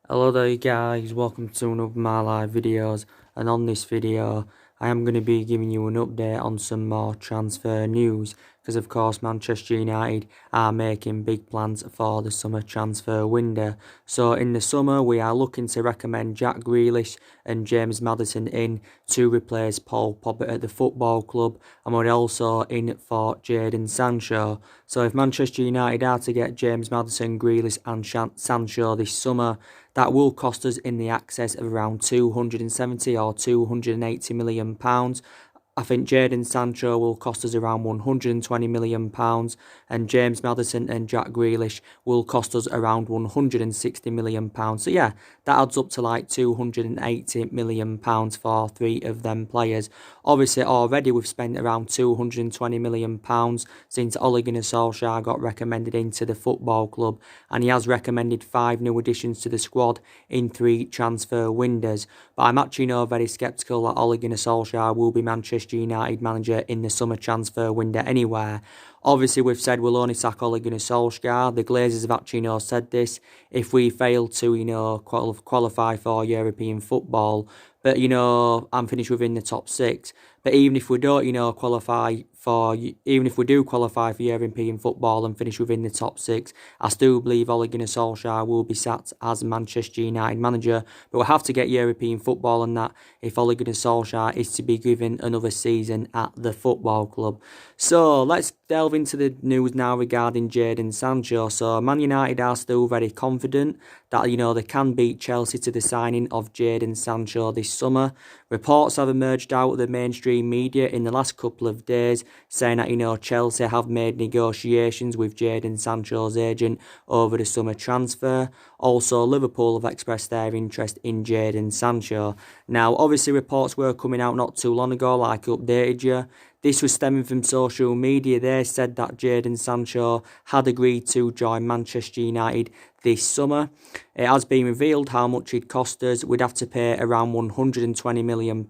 Hello there guys, welcome to another of my live videos, and on this video I am going to be giving you an update on some more transfer news, because of course Manchester United are making big plans for the summer transfer window. So in the summer we are looking to recommend Jack Grealish and James Maddison in to replace Paul Pogba at the football club, and we're also in for Jadon Sancho. So if Manchester United are to get James Maddison, Grealish and Sancho this summer, that will cost us in the excess of around 270 or 280 million pounds. I think Jadon Sancho will cost us around 120 million pounds, and James Maddison and Jack Grealish will cost us around 160 million pounds. So yeah, that adds up to like 280 million pounds for three of them players. Obviously, already we've spent around 220 million pounds since Ole Gunnar Solskjaer got recommended into the football club, and he has recommended 5 new additions to the squad in 3 transfer windows. But I'm actually very sceptical that Ole Gunnar Solskjaer will be Manchester United manager in the summer transfer window anywhere. Obviously, we've said we'll only sack Ole Gunnar Solskjaer. The Glazers have actually said this if we fail to qualify for European football. But I'm finished within the top 6. But even if we don't qualify for, even if we do qualify for European football and finish within the top 6, I still believe Ole Gunnar Solskjaer will be sacked as Manchester United manager. But we'll have to get European football on that if Ole Gunnar Solskjaer is to be given another season at the football club. So let's delve into the news now regarding Jadon Sancho. So Man United are still very confident that they can beat Chelsea to the signing of Jadon Sancho this summer. Reports have emerged out of the mainstream media in the last couple of days saying that Chelsea have made negotiations with Jadon Sancho's agent over the summer transfer. Also, Liverpool have expressed their interest in Jadon Sancho. Now, obviously, reports were coming out not too long ago, like I updated you. This was stemming from social media. They said that Jadon Sancho had agreed to join Manchester United this summer. It has been revealed how much he'd cost us. We'd have to pay around £120 million,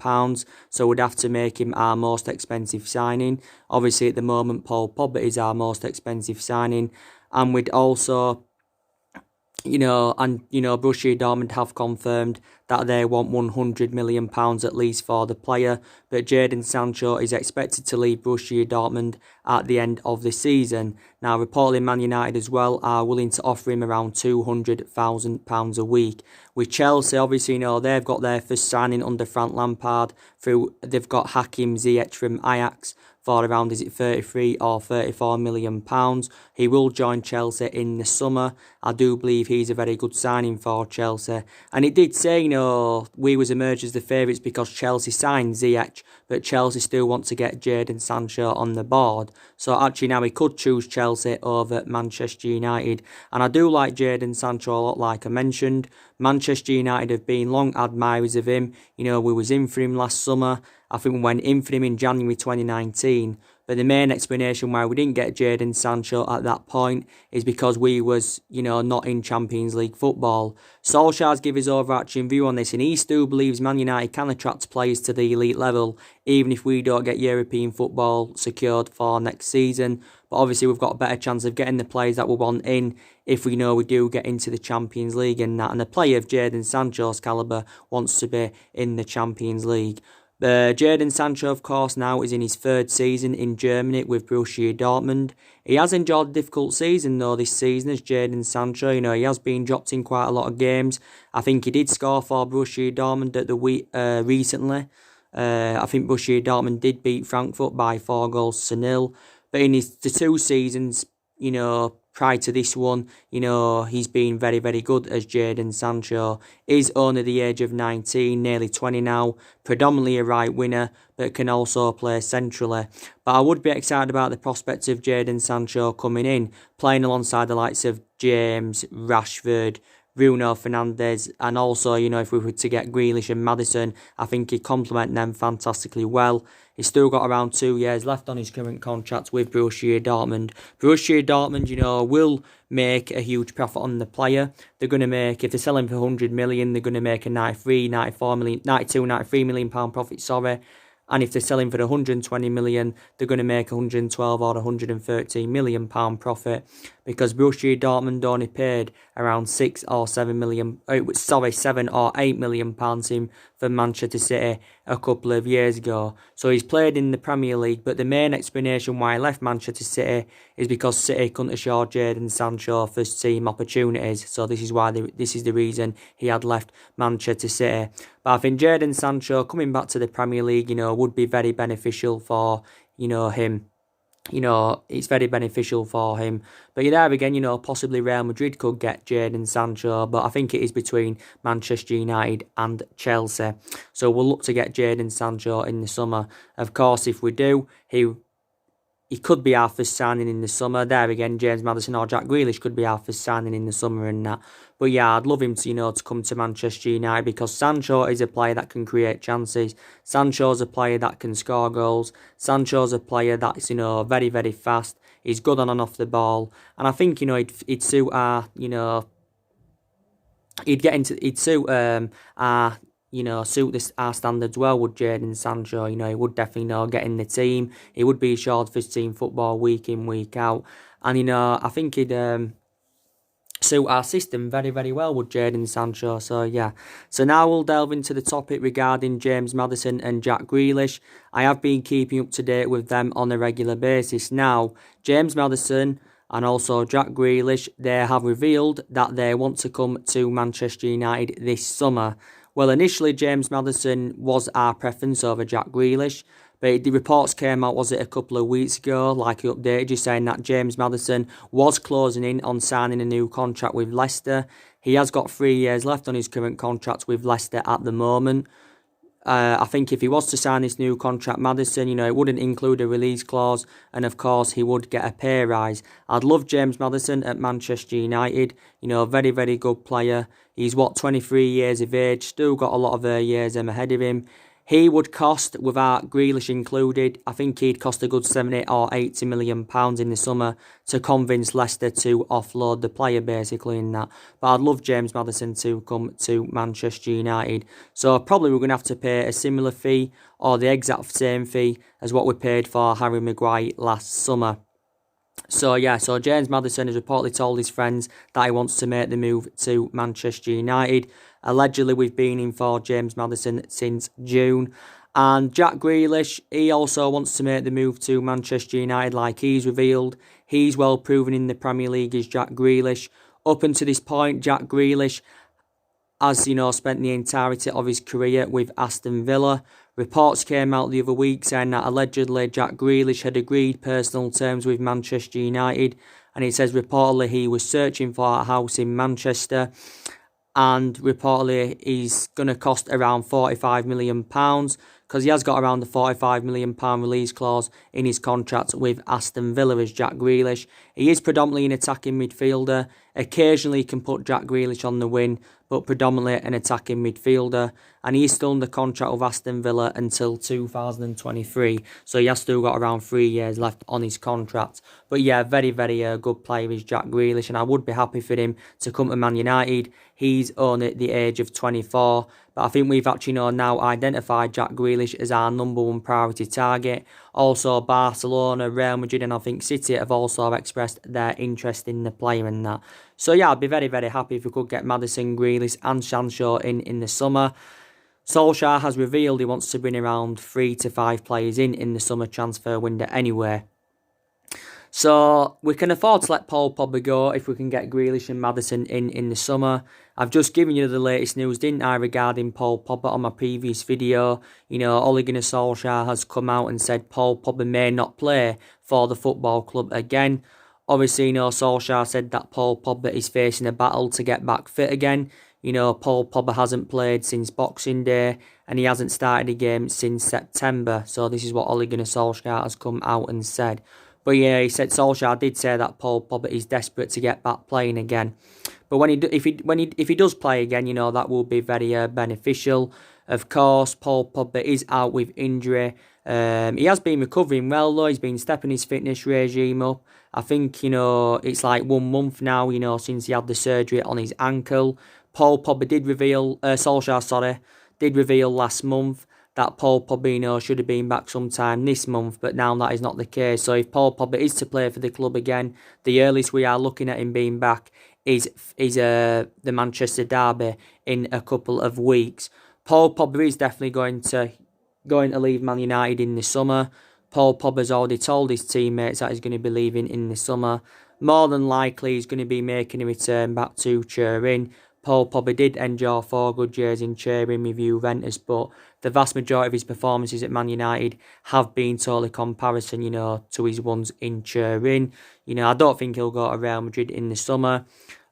so we'd have to make him our most expensive signing. Obviously, at the moment, Paul Pogba is our most expensive signing, and we'd also Borussia Dortmund have confirmed that they want £100 million at least for the player, but Jadon Sancho is expected to leave Borussia Dortmund at the end of the season. Now, reportedly, Man United as well are willing to offer him around £200,000 a week. With Chelsea, obviously, they've got their first signing under Frank Lampard. They've got Hakim Ziyech from Ajax for around, is it 33 or 34 million pounds. He will join Chelsea in the summer. I do believe he's a very good signing for Chelsea. And it did say, we was emerged as the favourites because Chelsea signed Ziyech, but Chelsea still want to get Jadon Sancho on the board. So actually now we could choose Chelsea over Manchester United. And I do like Jadon Sancho a lot, like I mentioned. Manchester United have been long admirers of him. We was in for him last summer. I think we went in for him in January 2019. But the main explanation why we didn't get Jadon Sancho at that point is because we was, not in Champions League football. Solskjaer's give his overarching view on this, and he still believes Man United can attract players to the elite level, even if we don't get European football secured for next season. But obviously we've got a better chance of getting the players that we want in if we do get into the Champions League and that. And a player of Jadon Sancho's calibre wants to be in the Champions League. Jadon Sancho, of course, now is in his 3rd season in Germany with Borussia Dortmund. He has enjoyed a difficult season, though, this season as Jadon Sancho. He has been dropped in quite a lot of games. I think he did score for Borussia Dortmund at the week recently. I think Borussia Dortmund did beat Frankfurt by 4-0. But in the 2 seasons, prior to this one, he's been very, very good as Jadon Sancho. Is only the age of 19, nearly 20 now, predominantly a right winger, but can also play centrally. But I would be excited about the prospect of Jadon Sancho coming in, playing alongside the likes of James, Rashford, Bruno Fernandes, and also, if we were to get Grealish and Maddison, I think he'd complement them fantastically well. He's still got around 2 years left on his current contract with Borussia Dortmund. Borussia Dortmund, will make a huge profit on the player. They're going to make, if they're selling for 100 million, they're going to make a 93 million pound profit, sorry. And if they're selling for 120 million, they're going to make 112 or 113 million pound profit, because Borussia Dortmund only paid around 7 or 8 million pounds him for Manchester City a couple of years ago. So he's played in the Premier League, but the main explanation why he left Manchester City is because City couldn't assure Jadon Sancho first team opportunities. So this is the reason he had left Manchester City. But I think Jadon Sancho coming back to the Premier League, would be very beneficial for, him. It's very beneficial for him. But there again, possibly Real Madrid could get Jadon Sancho, but I think it is between Manchester United and Chelsea. So we'll look to get Jadon Sancho in the summer. Of course, if we do, he could be our first signing in the summer. There again, James Maddison or Jack Grealish could be our first signing in the summer and that. But yeah, I'd love him to, to come to Manchester United, because Sancho is a player that can create chances. Sancho's a player that can score goals. Sancho's a player that's, very, very fast. He's good on and off the ball. And I think, he'd suit our, he'd suit our, suit our standards well with Jadon Sancho. He would definitely, get in the team. He would be assured first team football week in, week out. And, I think he'd suit our system very, very well with Jadon Sancho. So, yeah. So now we'll delve into the topic regarding James Maddison and Jack Grealish. I have been keeping up to date with them on a regular basis. Now, James Maddison and also Jack Grealish, they have revealed that they want to come to Manchester United this summer. Well, initially, James Maddison was our preference over Jack Grealish, but the reports came out, a couple of weeks ago, like he updated you, saying that James Maddison was closing in on signing a new contract with Leicester. He has got 3 years left on his current contract with Leicester at the moment. I think if he was to sign this new contract, Maddison, it wouldn't include a release clause, and of course he would get a pay rise. I'd love James Maddison at Manchester United. Very, very good player. He's 23 years of age, still got a lot of years ahead of him. He would cost, without Grealish included, I think he'd cost a good 70 or 80 million pounds in the summer to convince Leicester to offload the player, basically, in that. But I'd love James Maddison to come to Manchester United. So probably we're going to have to pay a similar fee, or the exact same fee as what we paid for Harry Maguire last summer. So yeah, so James Maddison has reportedly told his friends that he wants to make the move to Manchester United. Allegedly, we've been in for James Maddison since June. And Jack Grealish, he also wants to make the move to Manchester United, like he's revealed. He's well proven in the Premier League as Jack Grealish. Up until this point, Jack Grealish has, spent the entirety of his career with Aston Villa. Reports came out the other week saying that allegedly Jack Grealish had agreed personal terms with Manchester United, and it says reportedly he was searching for a house in Manchester, and reportedly he's going to cost around £45 million, because he has got around the £45 million release clause in his contract with Aston Villa as Jack Grealish. He is predominantly an attacking midfielder. Occasionally he can put Jack Grealish on the wing, but predominantly an attacking midfielder. And he's still under contract with Aston Villa until 2023. So he has still got around 3 years left on his contract. But yeah, very, very good player is Jack Grealish, and I would be happy for him to come to Man United. He's only at the age of 24. But I think we've actually now identified Jack Grealish as our number one priority target. Also, Barcelona, Real Madrid, and I think City have also expressed their interest in the player and that. So yeah, I'd be very, very happy if we could get Maddison, Grealish and Sancho in the summer. Solskjaer has revealed he wants to bring around 3 to 5 players in the summer transfer window anyway. So we can afford to let Paul Pogba go if we can get Grealish and Maddison in the summer. I've just given you the latest news, didn't I, regarding Paul Pogba on my previous video. Ole Gunnar Solskjaer has come out and said Paul Pogba may not play for the football club again. Obviously, Solskjaer said that Paul Pogba is facing a battle to get back fit again. Paul Pogba hasn't played since Boxing Day, and he hasn't started a game since September. So this is what Ole Gunnar Solskjaer has come out and said. But yeah, he said Solskjaer did say that Paul Pogba is desperate to get back playing again. But if he does play again, that will be very beneficial. Of course, Paul Pogba is out with injury. He has been recovering well though. He's been stepping his fitness regime up. I think it's like 1 month now. Since he had the surgery on his ankle. Paul Pogba did reveal last month that Paul Pogba should have been back sometime this month, but now that is not the case. So if Paul Pogba is to play for the club again, the earliest we are looking at him being back is the Manchester derby in a couple of weeks. Paul Pogba is definitely going to leave Man United in the summer. Paul Pogba's already told his teammates that he's going to be leaving in the summer. More than likely, he's going to be making a return back to Turin. Paul Pogba did enjoy 4 good years in Turin with Juventus, but the vast majority of his performances at Man United have been totally comparison, to his ones in Turin. I don't think he'll go to Real Madrid in the summer.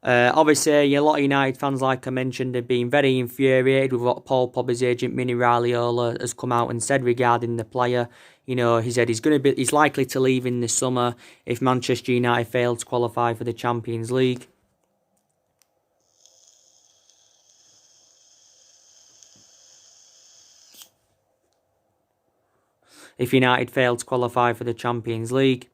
Obviously, a lot of United fans, like I mentioned, have been very infuriated with what Paul Pogba's agent Mini Raiola has come out and said regarding the player. He said he's likely to leave in the summer if Manchester United fail to qualify for the Champions League. If United fail to qualify for the Champions League.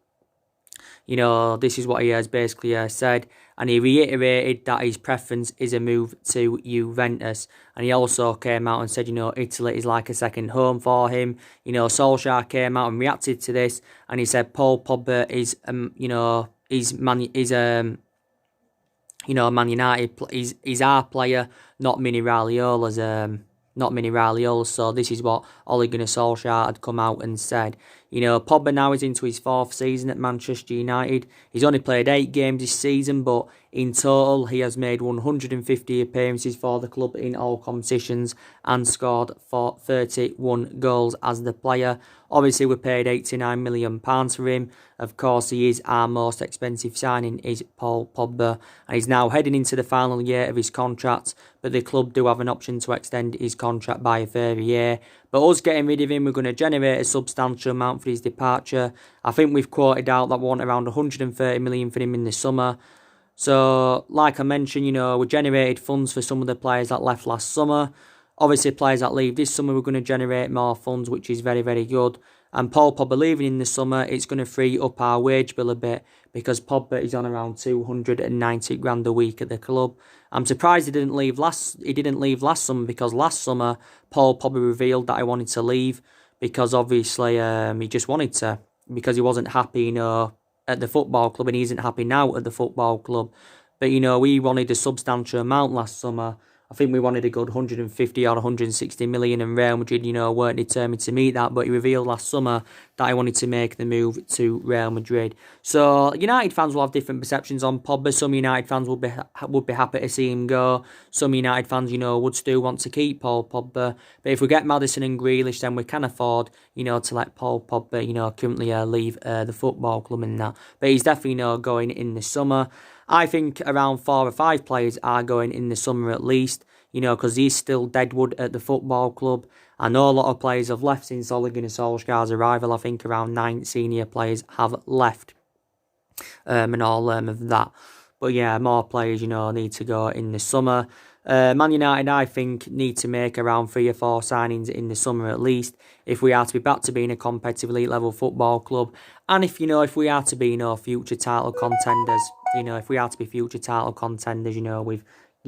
This is what he has basically said. And he reiterated that his preference is a move to Juventus. And he also came out and said, Italy is like a second home for him. Solskjaer came out and reacted to this. And he said Paul Pogba is, Man United, he's our player, not Mini Raiola's, so this is what Ole Gunnar Solskjaer had come out and said. Pogba now is into his 4th season at Manchester United. He's only played 8 games this season, but in total he has made 150 appearances for the club in all competitions and scored 31 goals as the player. Obviously, we paid £89 million for him. Of course, he is our most expensive signing, is Paul Pogba. And he's now heading into the final year of his contract, but the club do have an option to extend his contract by a further year. But us getting rid of him, we're going to generate a substantial amount for his departure. I think we've quoted out that we want around 130 million for him in the summer. So, like I mentioned, we generated funds for some of the players that left last summer. Obviously, players that leave this summer, we're going to generate more funds, which is very, very good. And Paul Pogba leaving in the summer, it's going to free up our wage bill a bit because Pogba is on around 290 grand a week at the club. I'm surprised he didn't leave last summer because last summer Paul Pogba revealed that he wanted to leave because obviously he just wanted to because he wasn't happy, at the football club and he isn't happy now at the football club. But we wanted a substantial amount last summer. I think we wanted a good 150 or 160 million, and Real Madrid, weren't determined to meet that. But he revealed last summer that he wanted to make the move to Real Madrid. So United fans will have different perceptions on Pogba. Some United fans would be happy to see him go. Some United fans, would still want to keep Paul Pogba. But if we get Maddison and Grealish, then we can afford, to let Paul Pogba, currently leave the football club and that. But he's definitely, going in the summer. I think around 4 or 5 players are going in the summer at least, because he's still deadwood at the football club. I know a lot of players have left since Ole Gunnar Solskjaer's arrival. I think around 9 senior players have left and all of that. But yeah, more players, need to go in the summer. Man United, I think, need to make around 3 or 4 signings in the summer at least if we are to be back to being a competitive elite level football club. And if we are to be, future title contenders, if we are to be future title contenders, we've,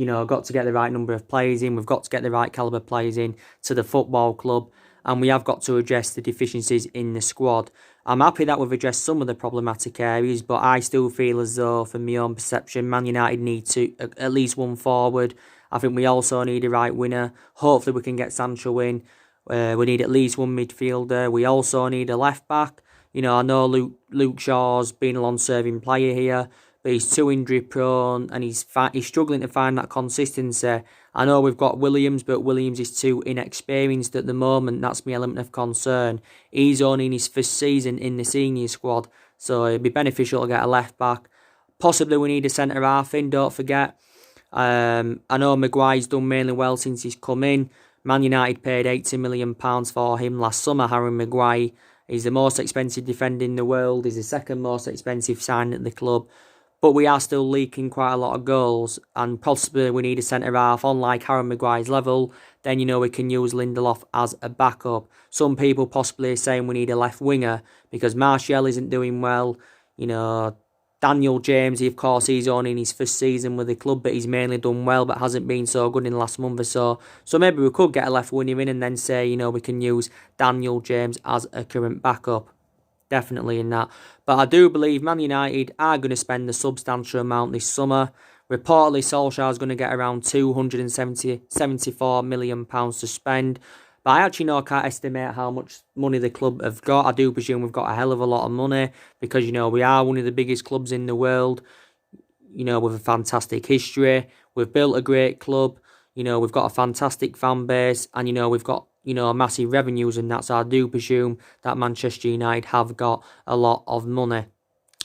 got to get the right number of players in. We've got to get the right calibre players in to the football club. And we have got to address the deficiencies in the squad. I'm happy that we've addressed some of the problematic areas, but I still feel as though, from my own perception, Man United need to at least one forward. I think we also need a right winger. Hopefully we can get Sancho in. We need at least one midfielder. We also need a left back. I know Luke Shaw's been a long-serving player here, but he's too injury prone and he's struggling to find that consistency. I know we've got Williams, but Williams is too inexperienced at the moment. That's my element of concern. He's only in his 1st season in the senior squad, so it'd be beneficial to get a left back. Possibly we need a centre half in, don't forget. I know Maguire's done mainly well since he's come in. Man United paid £80 million for him last summer, Harry Maguire. He's the most expensive defender in the world. He's the 2nd most expensive signing at the club. But we are still leaking quite a lot of goals, and possibly we need a centre-half on like Harry Maguire's level. Then, we can use Lindelof as a backup. Some people possibly are saying we need a left winger because Martial isn't doing well. Daniel James, of course, he's only in his first season with the club, but he's mainly done well, but hasn't been so good in the last month or so. So maybe we could get a left winger in and then say, you know, we can use Daniel James as a current backup. Definitely in that. But I do believe Man United are going to spend a substantial amount this summer. Reportedly, Solskjaer is going to get around £274 million to spend. But I actually can't estimate how much money the club have got. I do presume we've got a hell of a lot of money because, you know, we are one of the biggest clubs in the world, you know, with a fantastic history. We've built a great club. You know, we've got a fantastic fan base and, you know, we've got, you know, massive revenues and that. So I do presume that Manchester United have got a lot of money.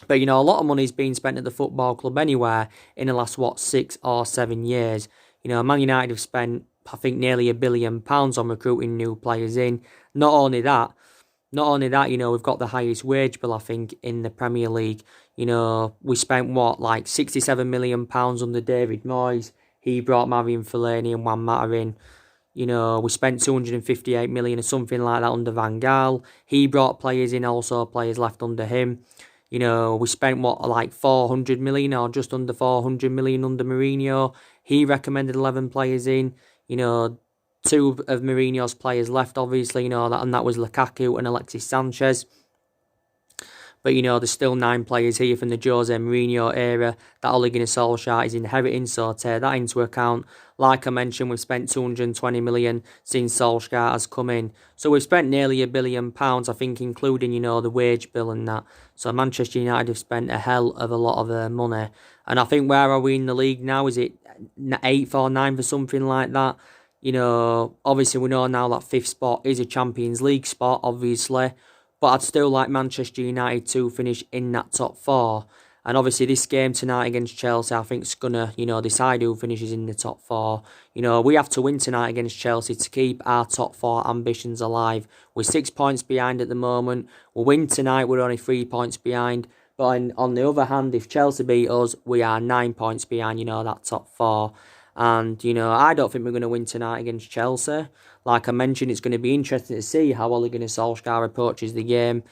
But, you know, a lot of money's been spent at the football club anywhere in the last, 6 or 7 years. You know, Man United have spent, I think, nearly £1 billion on recruiting new players in. Not only that, you know, we've got the highest wage bill, I think, in the Premier League. You know, we spent, like £67 million under David Moyes. He brought Marion Fellaini and Juan Mata in. You know, we spent 258 million or something like that under Van Gaal. He brought players in, also players left under him. You know, we spent, like 400 million or just under 400 million under Mourinho. He recommended 11 players in. You know, 2 of Mourinho's players left, obviously, you know, and that was Lukaku and Alexis Sanchez. But, you know, there's still 9 players here from the Jose Mourinho era that Ole Gunnar Solskjaer is inheriting, so take that into account. Like I mentioned, we've spent 220 million since Solskjaer has come in. So we've spent nearly £1 billion, I think, including, you know, the wage bill and that. So Manchester United have spent a hell of a lot of their money. And I think, where are we in the league now? Is it 8th or 9th or something like that? You know, obviously we know now that 5th spot is a Champions League spot, obviously. But I'd still like Manchester United to finish in that top 4. And obviously this game tonight against Chelsea, I think, is going to, you know, decide who finishes in the top 4. You know, we have to win tonight against Chelsea to keep our top 4 ambitions alive. We're 6 points behind at the moment. We'll win tonight, we're only 3 points behind. But on the other hand, if Chelsea beat us, we are 9 points behind, you know, that top 4. And, you know, I don't think we're going to win tonight against Chelsea. Like I mentioned, it's going to be interesting to see how Ole Gunnar Solskjaer approaches the game.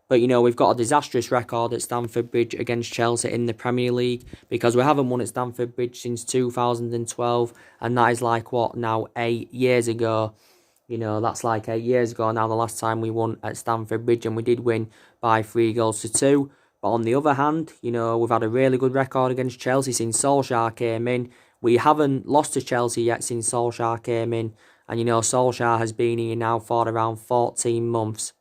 But, you know, we've got a disastrous record at Stamford Bridge against Chelsea in the Premier League because we haven't won at Stamford Bridge since 2012. And that is like, now 8 years ago. You know, that's like 8 years ago now, the last time we won at Stamford Bridge, and we did win by 3-2. But on the other hand, you know, we've had a really good record against Chelsea since Solskjaer came in. We haven't lost to Chelsea yet since Solskjaer came in. And, you know, Solskjaer has been here now for around 14 months.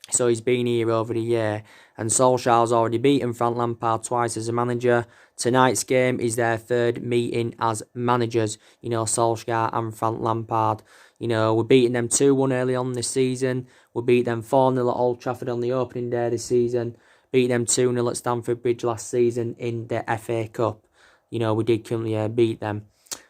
So he's been here over the year. And Solskjaer's already beaten Frank Lampard twice as a manager. Tonight's game is their 3rd meeting as managers. You know, Solskjaer and Frank Lampard. You know, we're beating them 2-1 early on this season. We beat them 4-0 at Old Trafford on the opening day this season. Beat them 2-0 at Stamford Bridge last season in the FA Cup. You know, we did currently beat them.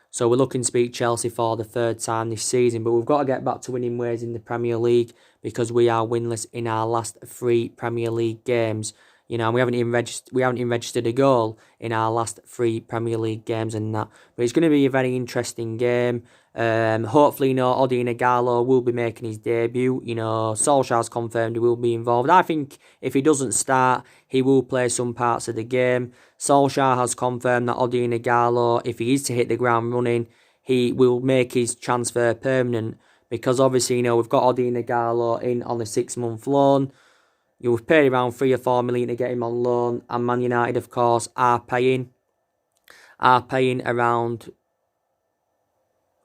So we're looking to beat Chelsea for the 3rd time this season. But we've got to get back to winning ways in the Premier League because we are winless in our last 3 Premier League games. You know, we haven't even registered a goal in our last 3 Premier League games and that. But it's going to be a very interesting game. Hopefully, you know, Odion Ighalo will be making his debut. You know, Solskjaer's confirmed he will be involved. I think if he doesn't start, he will play some parts of the game. Solskjaer has confirmed that Odion Ighalo, if he is to hit the ground running, he will make his transfer permanent. Because obviously, you know, we've got Odion Ighalo in on a 6-month loan. You've paid around 3 or 4 million to get him on loan. And Man United, of course, are paying around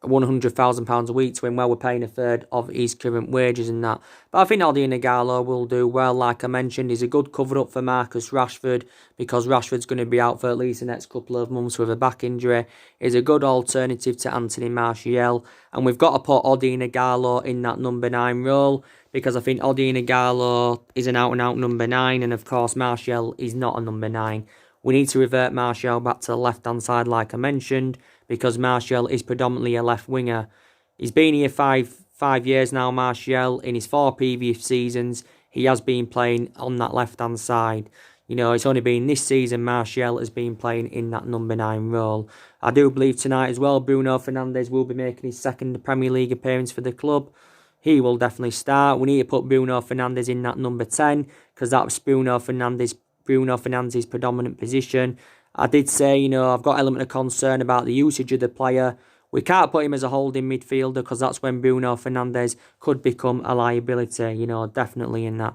£100,000 a week to him. Well, we're paying a third of his current wages and that. But I think Odion Ighalo will do well. Like I mentioned, he's a good cover-up for Marcus Rashford because Rashford's going to be out for at least the next couple of months with a back injury. He's a good alternative to Anthony Martial. And we've got to put Odion Ighalo in that number 9 role because I think Odion Ighalo is an out-and-out number 9. And, of course, Martial is not a number 9. We need to revert Martial back to the left-hand side, like I mentioned, because Martial is predominantly a left winger. He's been here five years now, Martial. In his 4 previous seasons, he has been playing on that left-hand side. You know, it's only been this season Martial has been playing in that number 9 role. I do believe tonight as well, Bruno Fernandes will be making his 2nd Premier League appearance for the club. He will definitely start. We need to put Bruno Fernandes in that number 10 because that's Bruno Fernandes Bruno Fernandes' predominant position. I did say, I've got element of concern about the usage of the player. We can't put him as a holding midfielder because that's when Bruno Fernandes could become a liability, definitely in that.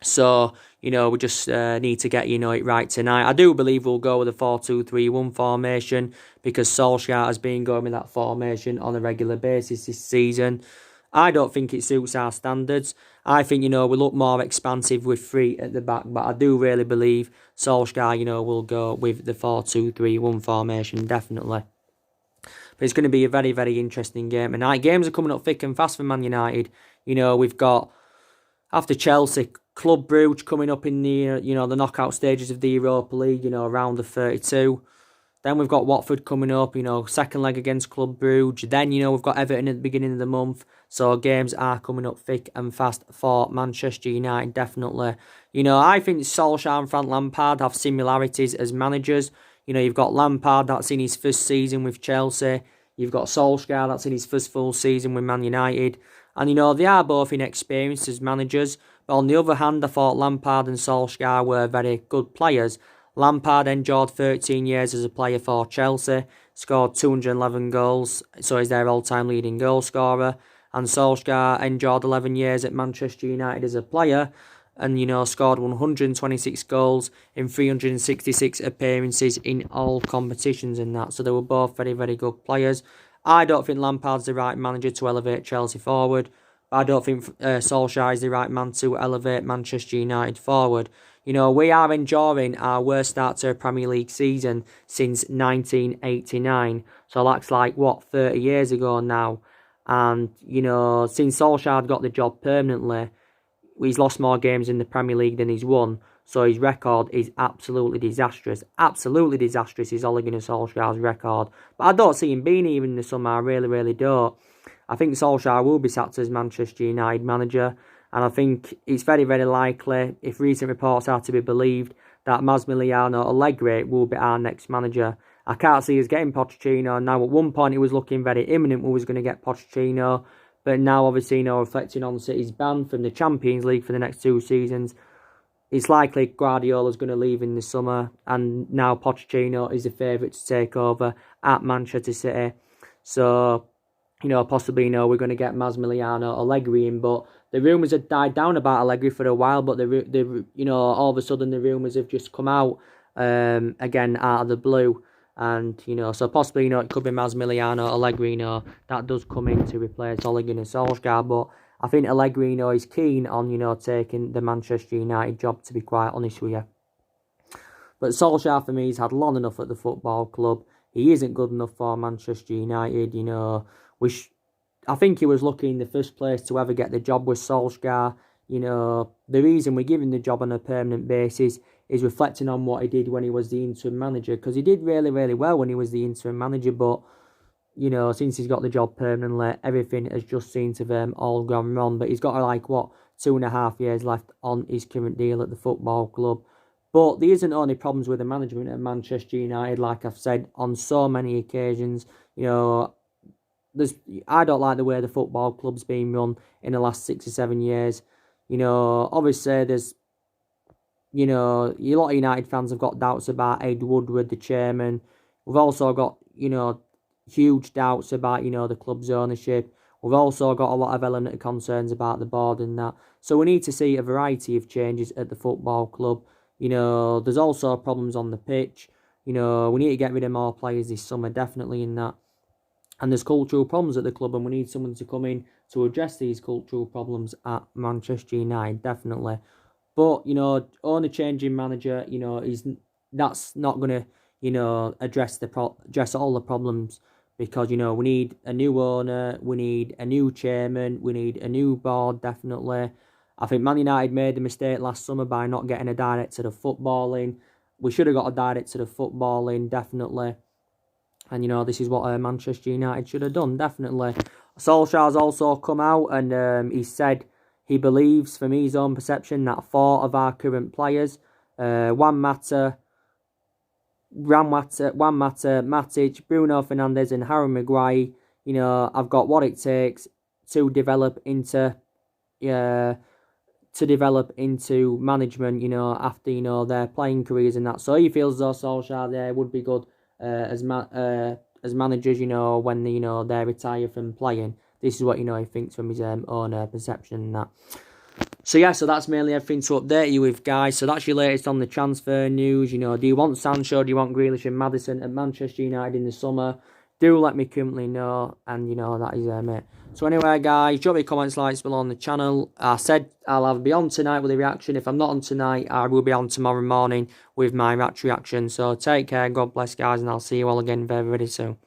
So, we just need to get, it right tonight. I do believe we'll go with a 4-2-3-1 formation because Solskjaer has been going with that formation on a regular basis this season. I don't think it suits our standards. I think, we look more expansive with 3 at the back, but I do really believe Solskjaer, will go with the 4-2-3-1 formation, definitely. But it's going to be a very, very interesting game tonight. Games are coming up thick and fast for Man United. We've got, after Chelsea, Club Brugge coming up in the, the knockout stages of the Europa League, round of 32. Then we've got Watford coming up, second leg against Club Brugge. Then, we've got Everton at the beginning of the month. So games are coming up thick and fast for Manchester United, definitely. I think Solskjaer and Frank Lampard have similarities as managers. You've got Lampard, that's in his first season with Chelsea. You've got Solskjaer, that's in his first full season with Man United. And, they are both inexperienced as managers. But on the other hand, I thought Lampard and Solskjaer were very good players. Lampard endured 13 years as a player for Chelsea, scored 211 goals, so he's their all-time leading goal scorer. And Solskjaer endured 11 years at Manchester United as a player and, scored 126 goals in 366 appearances in all competitions and that. So they were both very, very good players. I don't think Lampard's the right manager to elevate Chelsea forward. I don't think Solskjaer is the right man to elevate Manchester United forward. We are enduring our worst start to a Premier League season since 1989. So that's 30 years ago now. And, since Solskjaer got the job permanently, he's lost more games in the Premier League than he's won. So his record is absolutely disastrous. Absolutely disastrous is Ole Gunnar Solskjaer's record. But I don't see him being even in the summer. I really, really don't. I think Solskjaer will be sacked as Manchester United manager. And I think it's very, very likely, if recent reports are to be believed, that Massimiliano Allegri will be our next manager. I can't see us getting Pochettino. Now, at one point, it was looking very imminent we was going to get Pochettino. But now, obviously, reflecting on City's ban from the Champions League for the next 2 seasons, it's likely Guardiola's going to leave in the summer. And now Pochettino is the favourite to take over at Manchester City. So, possibly, we're going to get Massimiliano Allegri in. But the rumours had died down about Allegri for a while. But, all of a sudden, the rumours have just come out again out of the blue. And, so possibly, it could be Massimiliano Allegri, that does come in to replace Ole Gunnar Solskjaer. But I think Allegri, is keen on, taking the Manchester United job, to be quite honest with you. But Solskjaer, for me, he's had long enough at the football club. He isn't good enough for Manchester United, I think he was lucky in the first place to ever get the job with Solskjaer. The reason we're giving the job on a permanent basis is reflecting on what he did when he was the interim manager. Because he did really, really well when he was the interim manager. But, since he's got the job permanently, everything has just seemed to have all gone wrong. But he's got 2.5 years left on his current deal at the football club. But there isn't only problems with the management at Manchester United, like I've said on so many occasions. I don't like the way the football club's been run in the last 6 or 7 years. Obviously there's, a lot of United fans have got doubts about Ed Woodward, the chairman. We've also got, huge doubts about, the club's ownership. We've also got a lot of element of concerns about the board and that. So we need to see a variety of changes at the football club. There's also problems on the pitch. We need to get rid of more players this summer, definitely in that. And there's cultural problems at the club, and we need someone to come in to address these cultural problems at Manchester United, definitely. But, only changing manager, that's not going to, address all the problems. Because, we need a new owner, we need a new chairman, we need a new board, definitely. I think Man United made the mistake last summer by not getting a director of footballing. We should have got a director of footballing, definitely. And, this is what Manchester United should have done, definitely. Solskjaer's also come out and he said he believes, from his own perception, that 4 of our current players, Juan Mata, Matic, Bruno Fernandes and Harry Maguire, I've got what it takes to develop into to develop into management, you know, after, you know, their playing careers and that. So he feels though Solskjaer there would be good as managers, you know, when they, you know, they retire from playing. This is what, you know, he thinks from his own perception and that. So yeah, so that's mainly everything to update you with, guys. So that's your latest on the transfer news. You know, do you want Sancho, do you want Grealish and Maddison at Manchester United in the summer? Do let me currently know, and you know, that is mate. So anyway, guys, drop your comments, likes below on the channel. I said I'll be on tonight with a reaction. If I'm not on tonight, I will be on tomorrow morning with my match reaction. So take care, God bless, guys, and I'll see you all again very, very soon.